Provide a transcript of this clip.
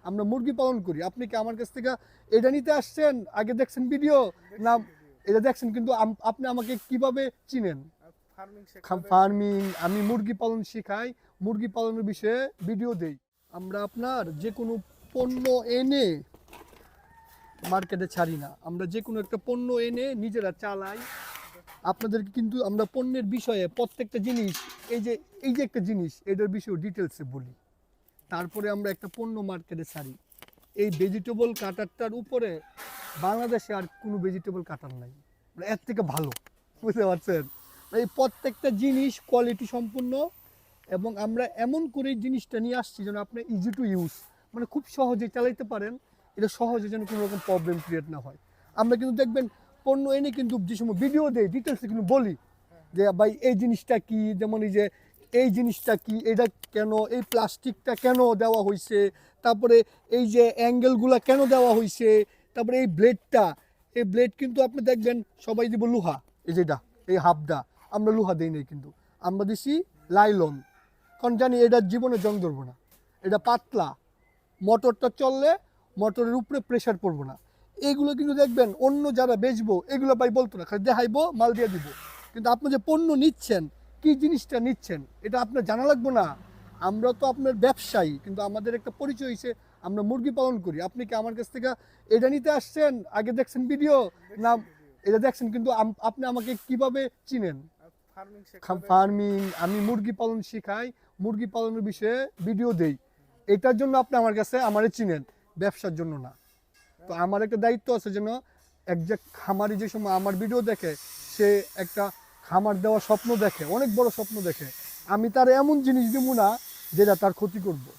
আমরা মুরগি পালন করি। আপনি কি আমার কাছ থেকে এটা নিতে আসছেন, আগে দেখছেন ভিডিও না এটা দেখছেন, কিন্তু আপনি আমাকে কিভাবে চিনেন? ফার্মিং, আমি মুরগি পালন শিখাই, মুরগি পালনের বিষয়ে ভিডিও দেই। আমরা আপনার যে কোনো পণ্য এনে মার্কেটে ছাড়ি না, আমরা যে কোনো একটা পণ্য এনে নিজেরা চালাই। আপনাদেরকে কিন্তু আমরা পণ্যের বিষয়ে প্রত্যেকটা জিনিস, এই যে একটা জিনিস, এটার বিষয়ে ডিটেলসে বলি, তারপরে আমরা একটা পণ্য মার্কেটে ছাড়ি। এই ভেজিটেবল কাটারটার উপরে বাংলাদেশে আর কোনো ভেজিটেবল কাটার নাই, মানে এর থেকে ভালো, বুঝতে পারছেন? এই প্রত্যেকটা জিনিস কোয়ালিটি সম্পূর্ণ, এবং আমরা এমন করে এই জিনিসটা নিয়ে আসছি যেন আপনি ইজি টু ইউজ, মানে খুব সহজে চালাইতে পারেন। এটা সহজে যেন কোনো রকম প্রবলেম ক্রিয়েট না হয়। আমরা কিন্তু দেখবেন পণ্য এনে কিন্তু যে সময় ভিডিও দেই, ডিটেলসে কিন্তু বলি যে ভাই এই জিনিসটা কি, যেমন এই জিনিসটা কি, এটা কেন, এই প্লাস্টিকটা কেন দেওয়া হয়েছে, তারপরে এই যে অ্যাঙ্গেলগুলো কেন দেওয়া হয়েছে, তারপরে এই ব্লেডটা, এই ব্লেড কিন্তু আপনি দেখবেন সবাই দিব লোহা, এই যেটা এই হাফটা, আমরা লোহা দিই নাই, কিন্তু আমরা দিছি লাইলন, কারণ জানি এটার জীবনে জং ধরবো না, এটা পাতলা, মোটরটা চললে মোটরের উপরে প্রেশার পড়বো না। এইগুলো কিন্তু দেখবেন অন্য যারা বেচবো এগুলো ভাই বলতো না, খালি দেখাইবো, মাল দিয়ে দিব। কিন্তু আপনি যে পণ্য নিচ্ছেন, কি জিনিসটা নিচ্ছেন, এটা আপনার জানা লাগবো না। আমরা তো আপনার ব্যবসায়ী, কিন্তু আমাদের একটা পরিচয় হয়েছে আমরা মুরগি পালন করি। আপনি কি আমার কাছ থেকে এটা নিতে আসছেন, আগে দেখছেন ভিডিও না এটা দেখছেন, কিন্তু আপনি আমাকে কিভাবে চিনেন? ফার্মিং, আমি মুরগি পালন শিখাই, মুরগি পালনের বিষয়ে ভিডিও দেই। এটার জন্য আপনি আমার কাছে আমারে চিনেন, ব্যবসার জন্য না। তো আমার একটা দায়িত্ব আছে যেন একজ্যাক্ট খামারি যে সময় আমার ভিডিও দেখে, সে একটা খামার দেওয়ার স্বপ্ন দেখে, অনেক বড় স্বপ্ন দেখে। আমি তার এমন জিনিস দিব না যেটা তার ক্ষতি করবো।